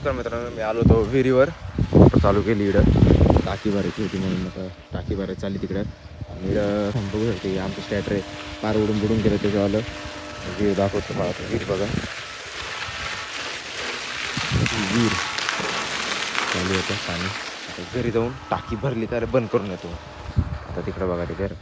नमस्कार मित्रांनो, मी आलो होतो विहिरीवर. मोटर चालू केली इकडं, टाकी भरायची होती म्हणून आता टाकी भरायची चालली तिकडं. आणि इकडं बघू शकते आमचं स्टॅटर आहे, पार उडून बुडून गेलं त्याच्यावालं. विहीर दाखवतो मला, विहीर बघा, विहीर चालू होतं पाणी. आता घरी जाऊन टाकी भरली तर बंद करून येतो. आता तिकडं बघा ते घर.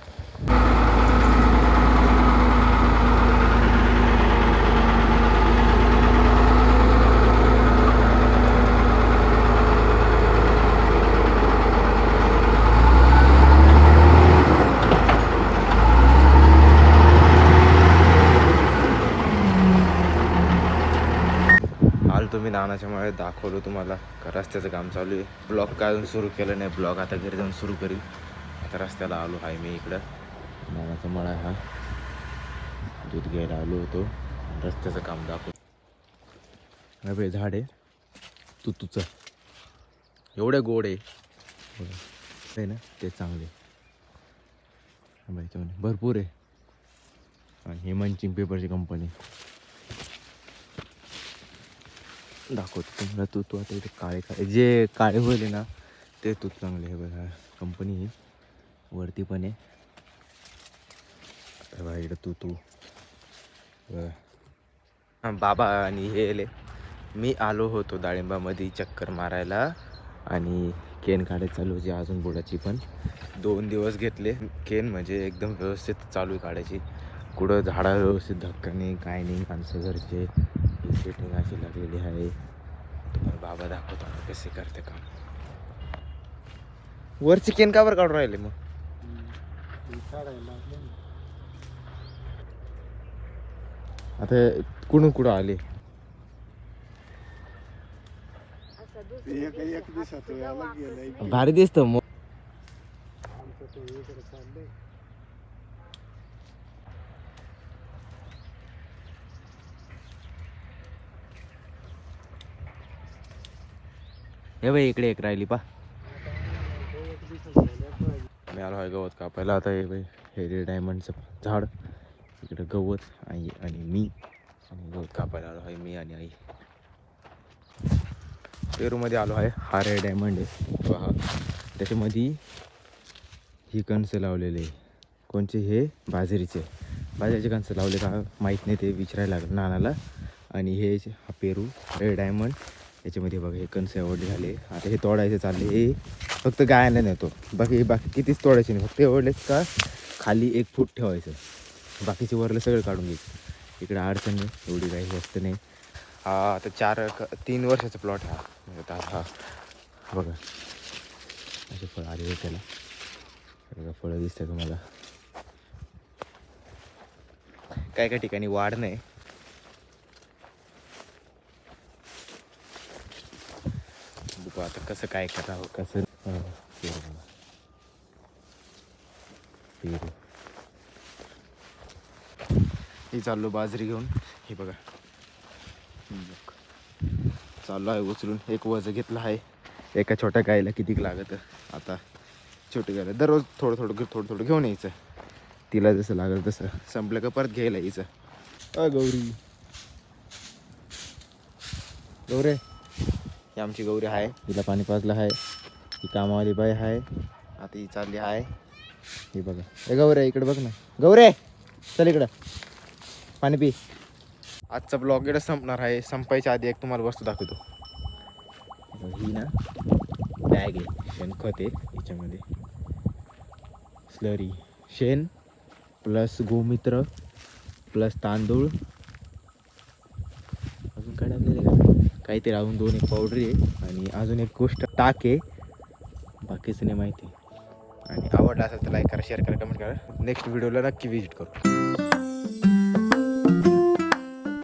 तुम्ही नानाच्या मळ्यात दाखवलं तुम्हाला का रस्त्याचं काम चालू आहे. ब्लॉग काय अजून सुरू केलं नाही, ब्लॉग आता घरी जाऊन सुरू करीन. आता रस्त्याला आलो आहे मी इकडं. नानाचा मळा हा, दूध घ्यायला आलो होतो. रस्त्याचं काम दाखव. बे झाड आहे तुचं एवढे गोड आहे ना, ते चांगले भरपूर आहे. आणि हे मंचिंग पेपरची कंपनी दाखवतो तुम्हाला. तू आता इथे काळे जे काळे होईल ना ते तूत चांगले आहे बघा. कंपनी ही वरती पण आहे बघा. इकडं तू बाबा आणि हे आले. मी आलो होतो डाळिंबामध्ये चक्कर मारायला आणि केन काढायला चालू होती अजून बुडाची पण. 2 दिवस घेतले केन, म्हणजे एकदम व्यवस्थित चालू काढायची. कुठं झाडा व्यवस्थित धक्का नाही काय नाही. माणसं घरचे ही सेटिंग अशी लागलेली आहे. तुम्हाला बाबा दाखवतो कसे करते काम. वरची केन का बरं काढून राहिले मग? आता कुठून आले? भारी दिसत मग. हे बाई इकडे एक राहिली पा. मी आलो आहे गवत कापायला. आता हे बाई हे डायमंडचं झाड, इकडे गवत आणि मी आणि गवत कापायला आलो आहे मी आणि आई. पेरूमध्ये आलो आहे. हा रेड डायमंड आहे पहा. त्याच्यामध्ये ही कणसं लावलेले. कोणचे? हे बाजरीचे कणसं लावले का माहीत नाही, ते विचारायला लागलं नानाला. आणि हे हा पेरू रेड डायमंड, याच्यामध्ये बघा हे कणसं एवढे झाले. आता हे तोडायचे चालले. हे फक्त गायला नेतो, बाकी कितीच तोडायचे नाही. फक्त एवढेच का खाली 1 फूट ठेवायचं, बाकीचे वरलं सगळं काढून घ्यायचं. इकडे अडचण नाही एवढी, काही जास्त नाही. हा आता 3 वर्षाचा प्लॉट हा. हा बघा असे फळं आले त्याला. बघा फळं दिसतं तुम्हाला. काय ठिकाणी वाढ नाही. बघू आता कसं काय करावं कसं. पेरू हे चाललो बाजरी घेऊन. हे बघा चाललो आहे उचलून. एक वजं घेतलं आहे. एका छोट्या गायला किती लागतं. आता छोटी गायला दररोज थोडं थोडं घेऊन यायचं. तिला जसं लागलं तसं, संपलं का परत घ्यायला यायचं. गौरे ही आमची गौरी आहे. हिला पाणी पाजलं आहे. ही कामावाली बाई आहे. आता ही चालली आहे. ही बघा. ए गौरे इकडे बघ ना. गौरे चल इकडं पाणी पी. आजचा ब्लॉग इकडे संपणार आहे. संपायच्या आधी एक तुम्हाला वस्तू दाखवतो. ही ना बॅग आहे, शेणखत आहे याच्यामध्ये. स्लरी शेण प्लस गोमित्र प्लस तांदूळ, अजून काय टाकलेलं आहे का काहीतरी, अजून 2 पावडर आहे आणि अजून एक गोष्ट टाक आहे. बाकीचं नाही माहिती. आणि आवडला असेल तर लाईक करा, शेअर करा, कमेंट करा. नेक्स्ट व्हिडिओला नक्की विजिट करू.